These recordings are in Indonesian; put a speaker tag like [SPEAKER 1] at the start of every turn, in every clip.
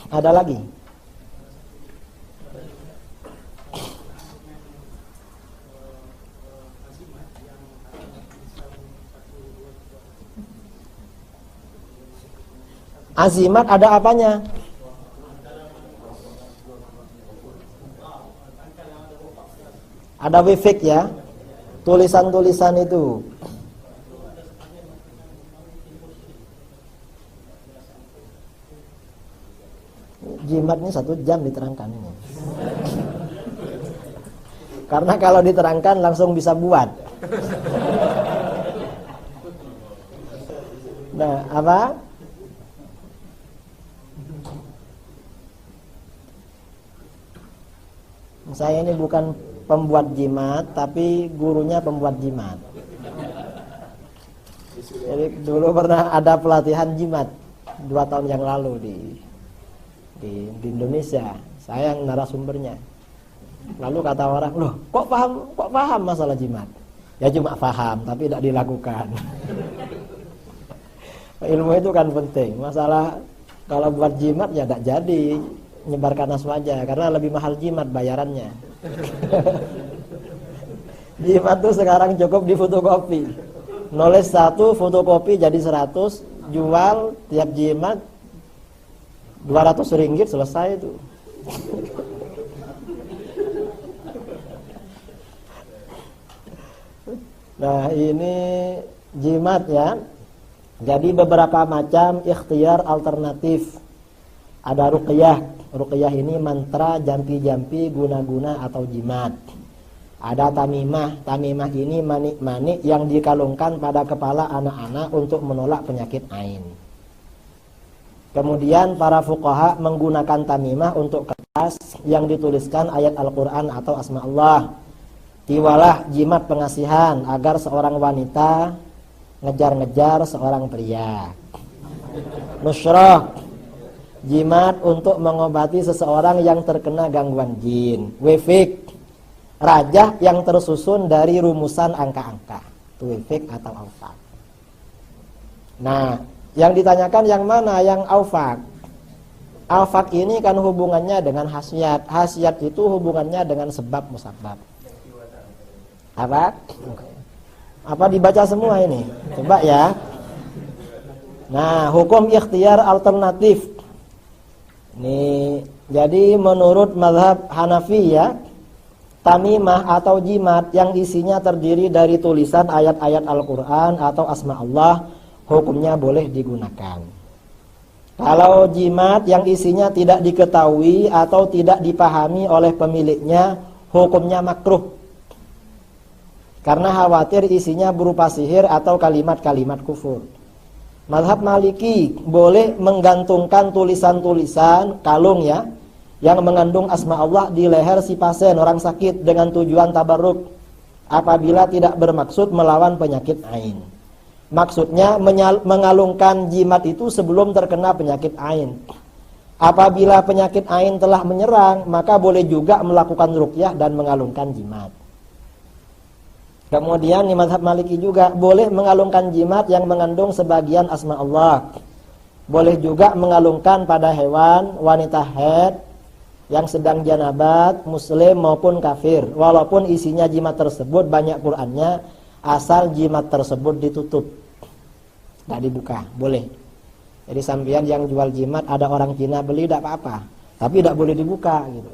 [SPEAKER 1] Ada lagi? Azimat ada apanya? Ada wifik ya, tulisan-tulisan itu. Jimat ini 1 jam diterangkan ini. Karena kalau diterangkan langsung bisa buat. Nah, apa? Saya ini bukan pembuat jimat, tapi gurunya pembuat jimat. Jadi dulu pernah ada pelatihan jimat 2 tahun yang lalu di Indonesia. Saya yang narasumbernya. Lalu kata orang, loh kok paham masalah jimat? Ya cuma paham, tapi tidak dilakukan. Ilmu itu kan penting. Masalah kalau buat jimat ya tidak jadi. Nyebarkan aswaja karena lebih mahal jimat bayarannya. Jimat tuh sekarang cukup di fotokopi. Nulis 1, fotokopi jadi 100, jual tiap jimat 200 ringgit selesai itu. Nah, ini jimat ya. Jadi beberapa macam ikhtiar alternatif. Ada ruqyah. Ruqyah ini mantra, jampi-jampi, guna-guna atau jimat. Ada tamimah. Tamimah ini manik-manik yang dikalungkan pada kepala anak-anak untuk menolak penyakit ain. Kemudian para fuqaha menggunakan tamimah untuk kertas yang dituliskan ayat Al-Quran atau asma Allah. Tiwalah jimat pengasihan agar seorang wanita ngejar-ngejar seorang pria. Nusrah, jimat untuk mengobati seseorang yang terkena gangguan jin. Wifik, rajah yang tersusun dari rumusan angka-angka. Itu wifik atau aufak. Nah, yang ditanyakan yang mana? Yang aufak. Aufak ini kan hubungannya dengan khasiat. Khasiat itu hubungannya dengan sebab musabab. Apa? Apa dibaca semua ini? Coba ya. Nah, hukum ikhtiar alternatif. Nih, jadi menurut mazhab Hanafi ya, tamimah atau jimat yang isinya terdiri dari tulisan ayat-ayat Al-Quran atau asma Allah, hukumnya boleh digunakan. Kalau jimat yang isinya tidak diketahui atau tidak dipahami oleh pemiliknya, hukumnya makruh. Karena khawatir isinya berupa sihir atau kalimat-kalimat kufur. Mazhab Maliki boleh menggantungkan tulisan-tulisan kalung ya yang mengandung asma Allah di leher si pasien orang sakit dengan tujuan tabarruk apabila tidak bermaksud melawan penyakit ain. Maksudnya mengalungkan jimat itu sebelum terkena penyakit ain. Apabila penyakit ain telah menyerang, maka boleh juga melakukan ruqyah dan mengalungkan jimat. Kemudian di mazhab Maliki juga boleh mengalungkan jimat yang mengandung sebagian asma Allah. Boleh juga mengalungkan pada hewan, wanita haid yang sedang janabat, muslim maupun kafir. Walaupun isinya jimat tersebut banyak Qur'annya, asal jimat tersebut ditutup, tidak dibuka, boleh. Jadi sampean yang jual jimat ada orang Cina beli tidak apa-apa, tapi tidak boleh dibuka gitu.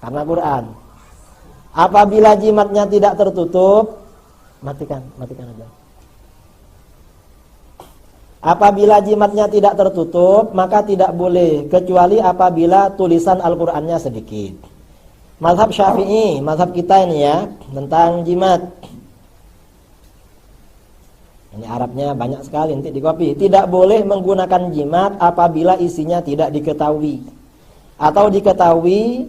[SPEAKER 1] Karena Quran. Apabila jimatnya tidak tertutup, matikan aja. Apabila jimatnya tidak tertutup, maka tidak boleh kecuali apabila tulisan Al-Qur'annya sedikit. Mazhab Syafi'i, mazhab kita ini ya, tentang jimat. Ini Arabnya banyak sekali, nanti di copy. Tidak boleh menggunakan jimat apabila isinya tidak diketahui atau diketahui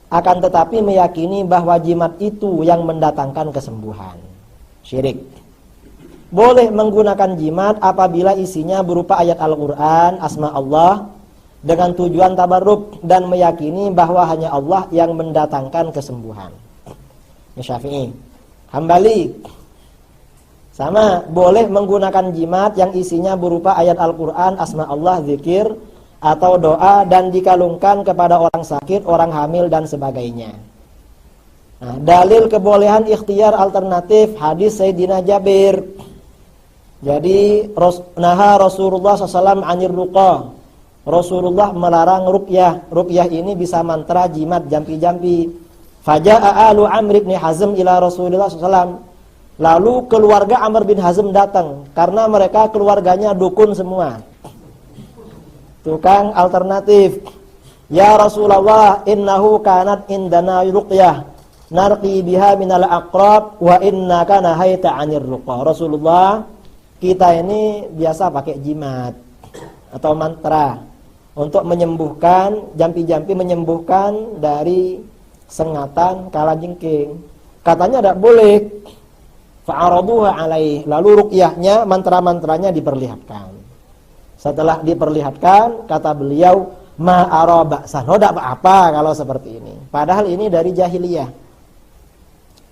[SPEAKER 1] akan tetapi meyakini bahwa jimat itu yang mendatangkan kesembuhan. Syirik. Boleh menggunakan jimat apabila isinya berupa ayat Al-Quran, asma Allah dengan tujuan tabarruk dan meyakini bahwa hanya Allah yang mendatangkan kesembuhan. Ini Syafi'i. Hambali sama, boleh menggunakan jimat yang isinya berupa ayat Al-Quran, asma Allah, zikir atau doa dan dikalungkan kepada orang sakit, orang hamil dan sebagainya. Nah, dalil kebolehan ikhtiar alternatif hadis Sayyidina Jabir. Jadi naha Rasulullah SAW anir ruqah. Rasulullah melarang ruqyah. Ruqyah ini bisa mantra, jimat, jampi-jampi. Faja'a alu Amr bin Hazm ila Rasulullah SAW. Lalu keluarga Amr bin Hazm datang karena mereka keluarganya dukun semua. Tukang alternatif. Ya Rasulullah, innahu kanat indana ruqyah narqi biha minal aqrab wa innaka nahaita 'anir ruqah. Rasulullah, kita ini biasa pakai jimat atau mantra untuk menyembuhkan, jampi-jampi menyembuhkan dari sengatan kalajengking. Katanya tidak boleh. Fa'araduha alaih. Lalu ruqyahnya, mantra-mantranya diperlihatkan. Setelah diperlihatkan, kata beliau, ma'ara ba'san. Tidak apa-apa kalau seperti ini. Padahal ini dari jahiliyah.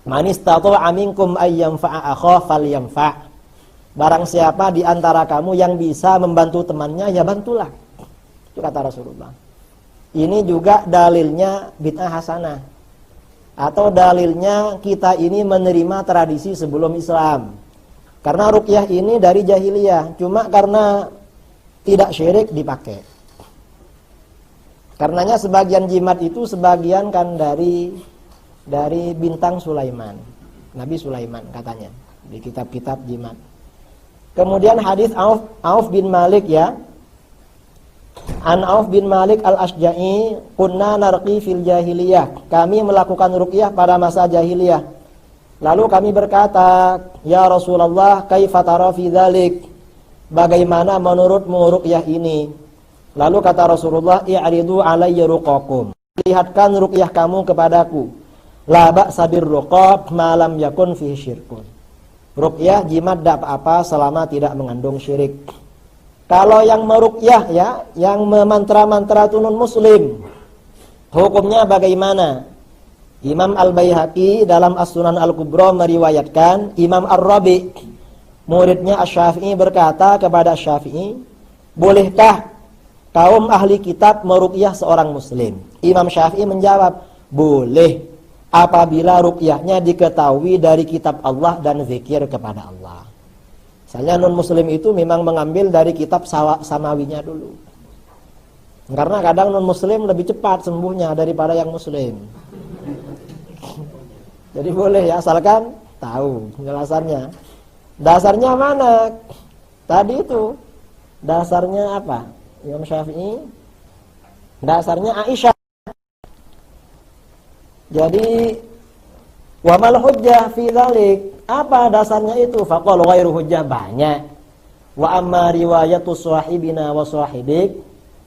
[SPEAKER 1] Man istata'a minkum ayyamfa'a akhahu falyamfa'. Barang siapa di antara kamu yang bisa membantu temannya, ya bantulah. Itu kata Rasulullah. Ini juga dalilnya bid'ah hasanah. Atau dalilnya kita ini menerima tradisi sebelum Islam. Karena ruqyah ini dari jahiliyah, cuma karena tidak syirik dipakai. Karenanya sebagian jimat itu sebagian kan dari bintang Sulaiman, Nabi Sulaiman katanya di kitab-kitab jimat. Kemudian hadis Auf bin Malik ya. An Auf bin Malik al-Asja'i, kunna narqi fil jahiliyah. Kami melakukan ruqyah pada masa jahiliyah. Lalu kami berkata, ya Rasulullah, kaifa tara fi dzalik? Bagaimana menurutmu ruqyah ini? Lalu kata Rasulullah, i'ridu alayya ruqakum. Lihatkan ruqyah kamu kepadaku. La ba'sa birruqab ma lam yakun fihi syirkun. Ruqyah jimat tidak apa-apa selama tidak mengandung syirik. Kalau yang meruqyah ya, yang memantra-mantra itu non muslim, hukumnya bagaimana? Imam Al-Baihaqi dalam As-Sunan Al-Kubra meriwayatkan Imam Ar-Rabi, muridnya Asy-Syafi'i, berkata kepada Syafi'i, bolehkah kaum ahli kitab meruqyah seorang muslim? Imam Syafi'i menjawab, boleh. Apabila ruqyahnya diketahui dari kitab Allah dan zikir kepada Allah. Misalnya non muslim itu memang mengambil dari kitab samawinya dulu. Karena kadang non muslim lebih cepat sembuhnya daripada yang muslim. Jadi boleh ya, asalkan tahu penjelasannya. Dasarnya mana? Tadi itu. Dasarnya apa? Imam Syafi'i. Dasarnya Aisyah. Jadi wa mal hujjah fi dzalik? Apa dasarnya itu? Faqal ghairu hujjah, banyak. Wa amma riwayatu sahibina wa sahibik,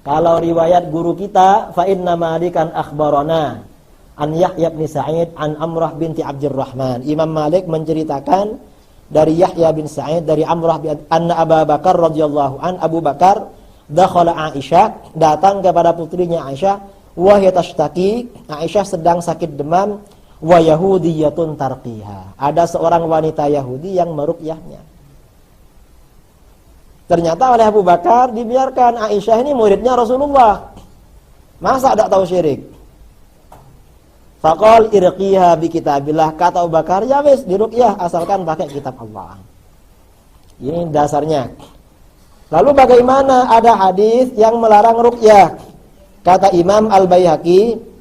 [SPEAKER 1] kalau riwayat guru kita, fa inna Malikan akhbarana an Yahya bin Sa'id an Amrah binti Abdurrahman. Imam Malik menceritakan dari Yahya bin Sa'id dari Amrah bin anna Abu Bakar radhiyallahu an, Abu Bakar dakhala Aisyah, datang kepada putrinya Aisyah, wa hiya tashtaki, Aisyah sedang sakit demam, wa yahudiyatun tarqiha, ada seorang wanita Yahudi yang meruqyahnya. Ternyata oleh Abu Bakar dibiarkan. Aisyah ini muridnya Rasulullah, masa tidak tahu syirik? Faqal irqiha bi kitabillah, kata Abu Bakar, ya wis diruqyah asalkan pakai kitab Allah. Ini dasarnya. Lalu bagaimana ada hadis yang melarang ruqyah? Kata Imam Al-Baihaqi,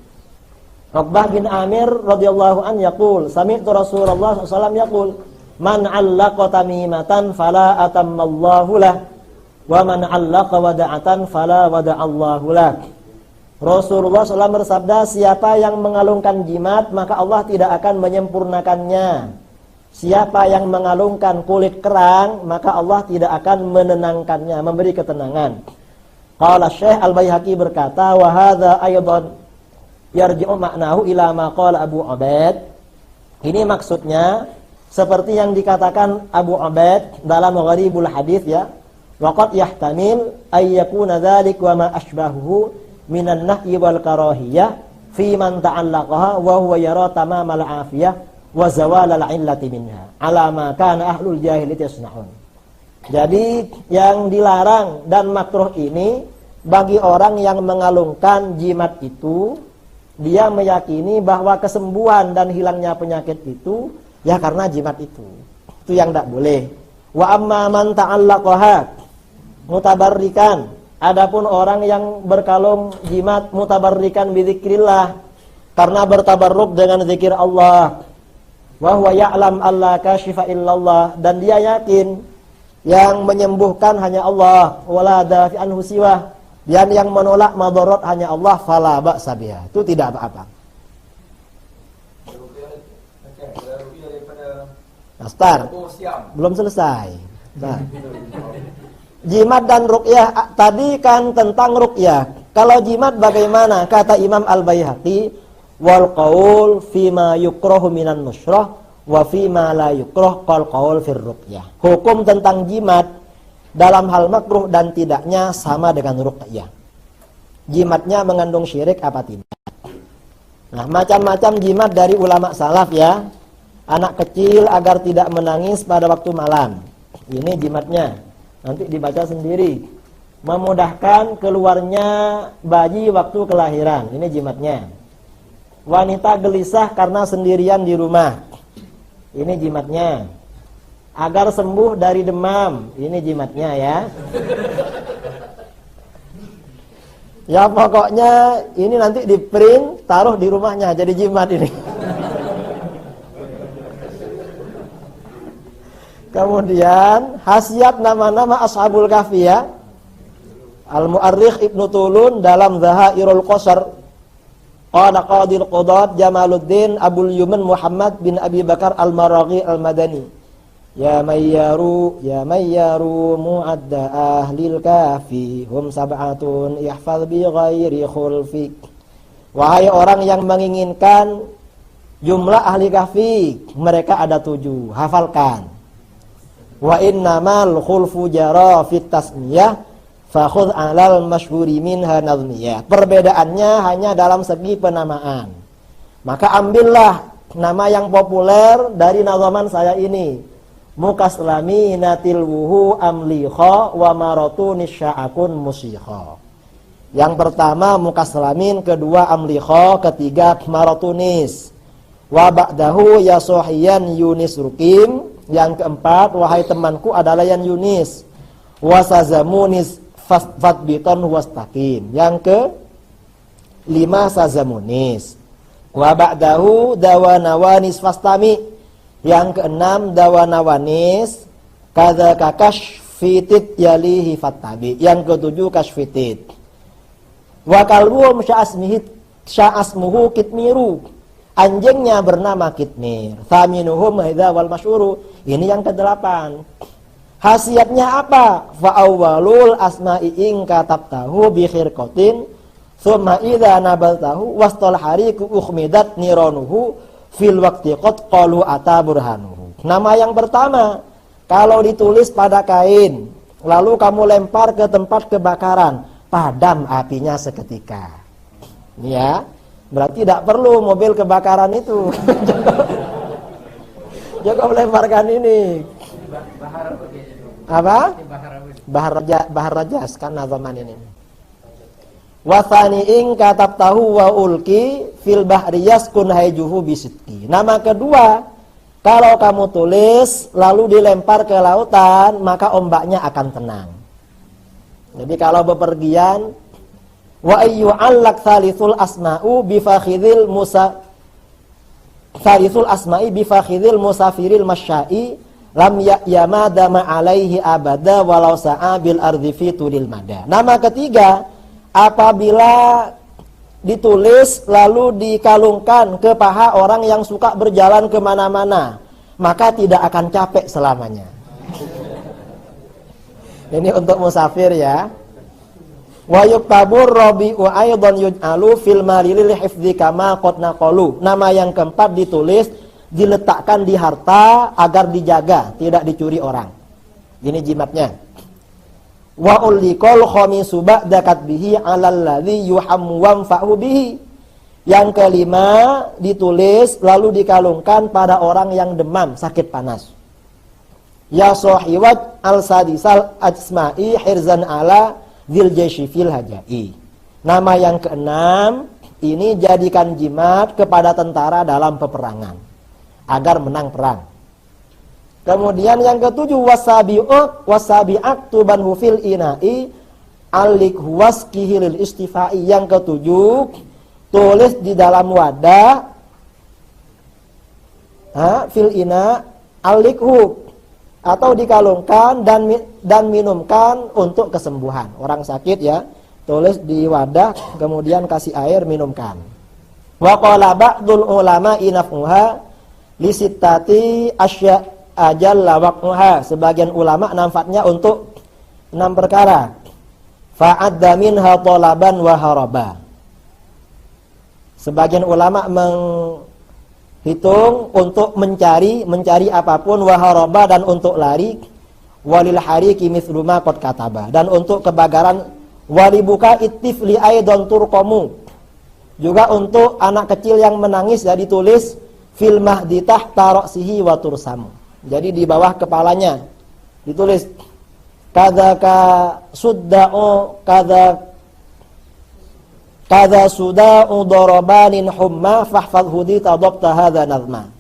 [SPEAKER 1] Uqbah bin Amir radhiyallahu an yaqul, sami'tu Rasulullah sallallahu alaihi wasallam yaqul, man 'allaqa tamimatan fala atammallahu lah, wa man 'allaqa wada'atan fala wada'allahu lah. Rasulullah SAW bersabda, siapa yang mengalungkan jimat maka Allah tidak akan menyempurnakannya. Siapa yang mengalungkan kulit kerang maka Allah tidak akan menenangkannya, memberi ketenangan. Qala Syekh Al-Baihaqi berkata, wa hadza aidan yarji'u ma'nahu ila ma qala Abu Ubaid. Ini maksudnya seperti yang dikatakan Abu Ubaid dalam Gharibul Hadits ya. Wa qad yahtamil ay yakuna dzalik wa ma asbahuhu minan nahyi wal karahiyah fi man ta'allaqaha wa huwa yara tamamal afiyah wa zawal al illati minha ala ma kana ahlul jahiliyah yasna'un. Jadi yang dilarang dan makruh ini bagi orang yang mengalungkan jimat itu, dia meyakini bahwa kesembuhan dan hilangnya penyakit itu ya karena jimat itu. Itu yang tidak boleh. Wa amma man ta'allaqaha mutabarrikan. Adapun orang yang berkalung jimat mutabarrikan bizikrillah, karena bertabarruk dengan zikir Allah. Wa huwa ya'lam alla kashifa illallah, dan dia yakin yang menyembuhkan hanya Allah, wala dafi anhu siwa, dan yang menolak madarat hanya Allah, fala ba'sa biha. Itu tidak apa-apa. Nastar, belum selesai. Nah. Jimat dan ruqyah tadi kan tentang ruqyah. Kalau jimat bagaimana? Kata Imam Al-Baihaqi, wal qaul fima yukrahu minan nusrah wa fima la yukrah qal qaul fir ruqyah. Hukum tentang jimat dalam hal makruh dan tidaknya sama dengan ruqyah. Jimatnya mengandung syirik apa tidak? Nah, macam-macam jimat dari ulama salaf ya. Anak kecil agar tidak menangis pada waktu malam. Ini jimatnya. Nanti dibaca sendiri. Memudahkan keluarnya bayi waktu kelahiran. Ini jimatnya. Wanita gelisah karena sendirian di rumah. Ini jimatnya. Agar sembuh dari demam. Ini jimatnya ya. Ya pokoknya ini nanti di print, taruh di rumahnya jadi jimat ini. Kemudian khasiat nama-nama Ashabul Kahfi ya. Al-Mu'arrikh Ibnu Tulun dalam Dhahairul Qasar, qala Qadil Qudat Jamaluddin Abul Yuman Muhammad bin Abi Bakar Al-Maraghi Al-Madani, ya mayyaru mu'adda ahlil kahfi hum sab'atun ihfaz bi ghairi khulfi. Wahai orang yang menginginkan jumlah ahli kahfi, mereka ada 7, hafalkan. Wa innamal khulfu jara fit tasmiyah fakhudh 'alal masyhuri minha nazmiyah. Perbedaannya hanya dalam segi penamaan. Maka ambillah nama yang populer dari nazaman saya ini. Mukaslami natil wuhu amlikha wa maratu nisya'akun musikha. Yang pertama mukaslamin, kedua amlikha, ketiga maratunis. Wa ba'dahu ya sohiyan yunis rukim. Yang keempat, wahai temanku adalah yang Yunis. Wasazamunis fatbiton wastaqim. Yang ke lima sazamunis. Wa ba'dahu dawanawanis fastami. Yang keenam dawanawanis kadza kakashfitit yalihi fattabi. Yang ketujuh kashfitit. Wa kalbuhum sya'asmuhu kitmiru. Anjingnya bernama Kitmir. Thaminuhum hadza wal masyhuru. Ini yang ke-8. Khasiatnya apa? Fa awwalul asma'i in katabtahu bi khirqatin thumma idza nabaltahu wastal hariku ukhmidat niranuhu fil waqti qad qalu ata burhanuhu. Nama yang pertama, kalau ditulis pada kain lalu kamu lempar ke tempat kebakaran, padam apinya seketika. Ini ya. Berarti tidak perlu mobil kebakaran itu. Jangan melemparkan ini. Apa? Bahar Rajas kan nazaman ini. Wa thani'in katabtahu wa ulki fil bahri yaskun hayjuhu bisidqi. Nama kedua, kalau kamu tulis lalu dilempar ke lautan, maka ombaknya akan tenang. Jadi kalau bepergian, wa ayyu'allak thalithul asma'u bifakhidhil musa thalithul asma'i bifakhidhil musafiril masya'i lam ya'yamada ma'alaihi abada walau sa'a bil ardi fi tulil mada. Nama ketiga, apabila ditulis lalu dikalungkan ke paha orang yang suka berjalan kemana-mana, maka tidak akan capek selamanya. Ini untuk musafir ya. Wa yuktabur rabi'u aidan yuj'alu fil malil hifdzi kama qad naqalu. Nama yang keempat ditulis, diletakkan di harta agar dijaga, tidak dicuri orang. Ini jimatnya. Wa ulikal khamisu ba'da katbihi 'alal ladzi yuhammu wanfa'u bihi. Yang kelima ditulis lalu dikalungkan pada orang yang demam, sakit panas. Ya sahiwat al-sadisal ajsma'i hirzan ala dzil jaisy fil hajai. Nama yang keenam, ini jadikan jimat kepada tentara dalam peperangan agar menang perang. Kemudian yang ketujuh, wasabi'at tubanhu fil ina'i alik huwaskihil istifai. Yang ketujuh, tulis di dalam wadah fil ina alikhu, atau dikalungkan dan minumkan untuk kesembuhan. Orang sakit ya, tulis di wadah, kemudian kasih air, minumkan. Wa qala ba'dul ulama inafuha li sittati asya ajalla waqtuha. Sebagian ulama manfaatnya untuk 6 perkara. Fa'adda minha talaban wa haraba. Sebagian ulama menghitung untuk mencari apapun, wa haraba, dan untuk lari, walil hariki mithlu ma qad kataba, dan untuk kebakaran, walibuka ittifli aidan turqamu, juga untuk anak kecil yang menangis ya ditulis fil mahdi tahta ra'sihi wa tursamu. Jadi di bawah kepalanya ditulis kadzaka sudda'u kadza suda'u darabanin humma fahfadhu di tadabta hadza nazma.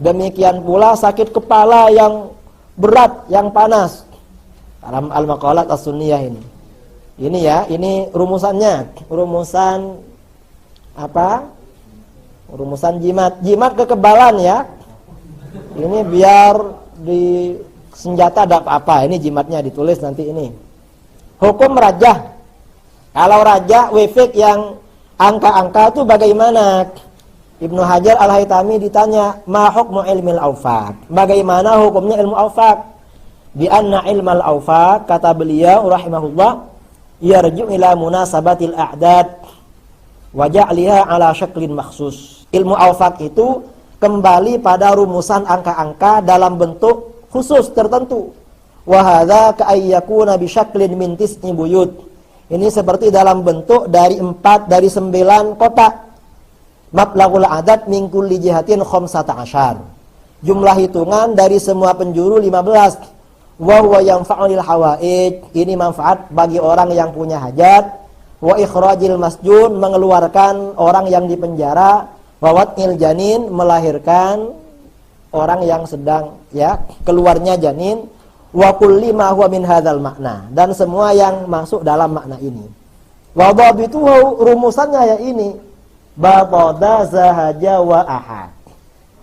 [SPEAKER 1] Demikian pula sakit kepala yang berat, yang panas. Dalam al-maqalat as-sunniyah ini. Ini ya, ini rumusannya. Rumusan apa? Rumusan jimat. Jimat kekebalan ya. Ini biar di senjata ada apa-apa. Ini jimatnya ditulis nanti ini. Hukum rajah. Kalau rajah wefik yang angka-angka itu bagaimana? Ibnu Hajar Al-Haytami ditanya, ma hukmu ilmil awfaq? Bagaimana hukumnya ilmu awfaq? Bi anna ilmal awfaq, kata beliau rahimahullah, yarju ila munasabatil a'dad wa ja'liha ala syaklin makhsus. Ilmu awfaq itu kembali pada rumusan angka-angka dalam bentuk khusus tertentu. Wa hadza ka'ayyakuna bi syaklin min tis'i buyut. Ini seperti dalam bentuk dari 9 kotak. Mablagul adat min kulli jihatin 15. Jumlah hitungan dari semua penjuru 15. Wa huwa yanfa'u lil hawaij. Ini manfaat bagi orang yang punya hajat. Wa ikhrajil masjun, mengeluarkan orang yang dipenjara. Wa wat'il janin, melahirkan orang yang sedang ya keluarnya janin. Wa kulli ma huwa min hadzal makna, dan semua yang masuk dalam makna ini. Wa dhabitu, rumusannya ya ini, batada zahaja wa ahad.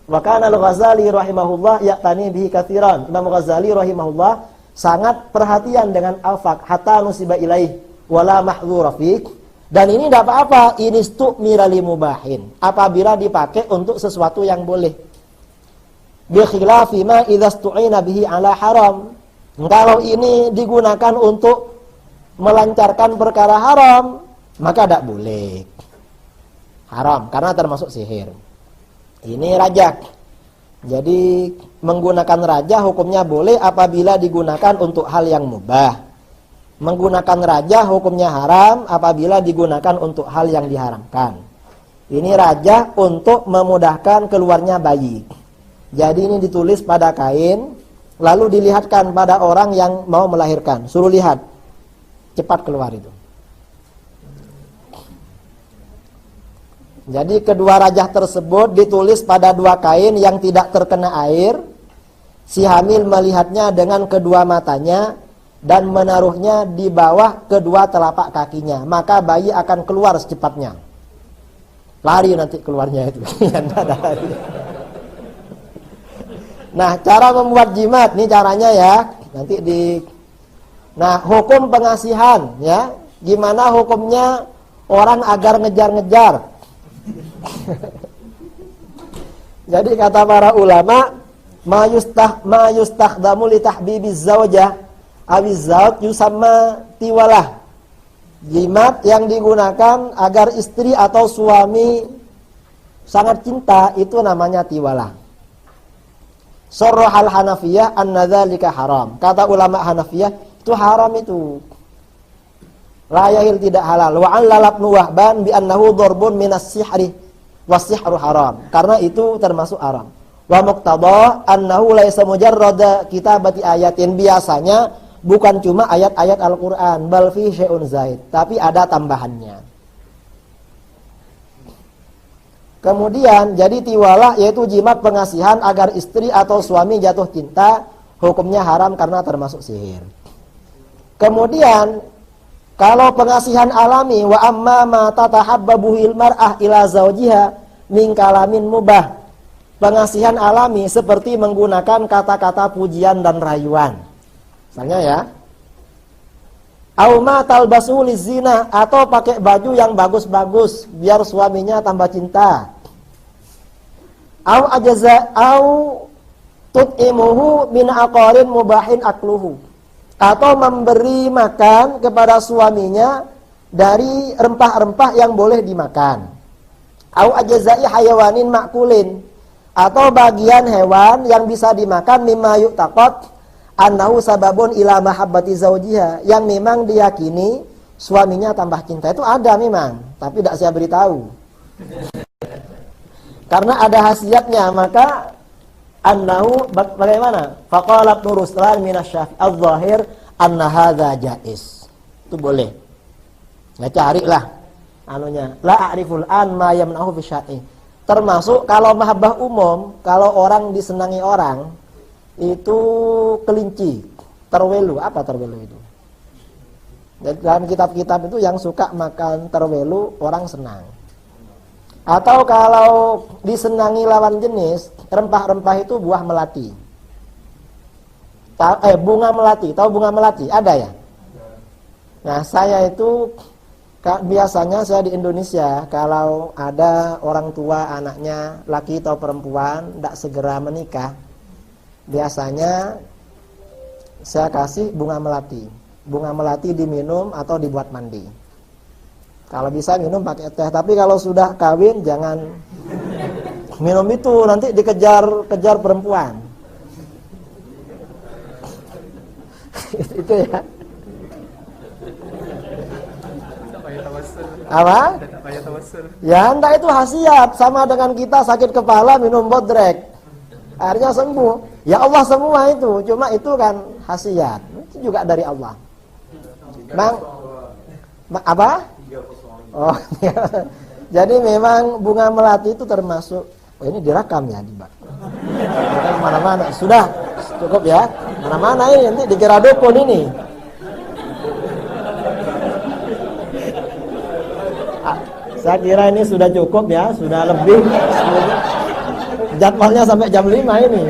[SPEAKER 1] Wa kana al-Ghazali rahimahullah ya'tani bihi katsiran. Imam Ghazali rahimahullah sangat perhatian dengan al-faq hatta nusiba ilaih wala mahdzura fiq. Dan ini tidak apa-apa, ini stu'mira li mubahin, apabila dipakai untuk sesuatu yang boleh. Bi khilafi ma idza stu'ina bihi ala haram. Kalau ini digunakan untuk melancarkan perkara haram, maka tidak boleh. Haram karena termasuk sihir. Ini rajak. Jadi menggunakan rajah hukumnya boleh apabila digunakan untuk hal yang mubah. Menggunakan rajah hukumnya haram apabila digunakan untuk hal yang diharamkan. Ini rajah untuk memudahkan keluarnya bayi. Jadi ini ditulis pada kain, lalu dilihatkan pada orang yang mau melahirkan. Suruh lihat, cepat keluar itu. Jadi kedua rajah tersebut ditulis pada 2 kain yang tidak terkena air. Si hamil melihatnya dengan kedua matanya dan menaruhnya di bawah kedua telapak kakinya. Maka bayi akan keluar secepatnya. Lari nanti keluarnya itu. Nah, cara membuat jimat, ini caranya ya. Nanti Nah, hukum pengasihan ya. Gimana hukumnya orang agar ngejar-ngejar? Jadi kata para ulama, ma yustakhdamu li tahbibiz zawjah awiz zawj yusamma tiwalah. Jimat yang digunakan agar istri atau suami sangat cinta itu namanya tiwalah. Sarrahal Hanafiyah anna dzalika haram. Kata ulama Hanafiyah itu haram itu. La yahil, tidak halal. Wa allala ibnu Wahban bi annahu darbun minas sihri was-sihru haram. Karena itu termasuk haram. Wa muqtada annahu laisa mujarrada kitabati ayatin. Biasanya bukan cuma ayat-ayat Al-Qur'an, bal fi syai'un zaid, tapi ada tambahannya. Kemudian jadi tiwalah yaitu jimat pengasihan agar istri atau suami jatuh cinta, hukumnya haram karena termasuk sihir. Kemudian kalau pengasihan alami wa amma ma tatahabbabuhil mar'ah ila zaujiha min kalamin mubah. Pengasihan alami seperti menggunakan kata-kata pujian dan rayuan. Misalnya ya, au ma talbasu lizina, atau pakai baju yang bagus-bagus biar suaminya tambah cinta. Au ajaza au tut'imuhu min aqarin mubahin akluhu, atau memberi makan kepada suaminya dari rempah-rempah yang boleh dimakan. Au ajazai hayawanin makulin, atau bagian hewan yang bisa dimakan mimma yu'taqad annahu sababun ila mahabbati zaujiha, yang memang diyakini suaminya tambah cinta. Itu ada memang, tapi tidak saya beritahu. Karena ada khasiatnya, maka annahu bagaimana? Faqala Ibnu Ruslan minasy-Syafi'i adz-dzahir anna hadza jaiz. Itu boleh. Ya carilah anunya. La a'riful an ma yamna'u fi syar'i. Termasuk kalau mahabbah umum, kalau orang disenangi orang, itu kelinci, terwelu. Apa terwelu itu? Dalam kitab-kitab itu yang suka makan terwelu orang senang. Atau kalau disenangi lawan jenis, rempah-rempah itu buah melati. Bunga melati. Tahu bunga melati? Ada ya? Nah, saya itu biasanya saya di Indonesia, kalau ada orang tua anaknya laki atau perempuan tidak segera menikah, biasanya saya kasih bunga melati. Bunga melati diminum atau dibuat mandi. Kalau bisa minum pakai teh, tapi kalau sudah kawin jangan minum itu, nanti dikejar perempuan. Itu ya. Apa? Ya enggak, itu khasiat, sama dengan kita sakit kepala minum bodrek, akhirnya sembuh. Ya Allah semua itu, cuma itu kan khasiat, itu juga dari Allah. Apa? Oh, ya. Jadi memang bunga melati itu termasuk. Oh, ini direkam ya, Mbak. Mana-mana sudah cukup ya. Mana-mana ini nanti dikira dukun ini. Saya kira ini sudah cukup ya, sudah lebih. Jadwalnya sampai jam 5 ini.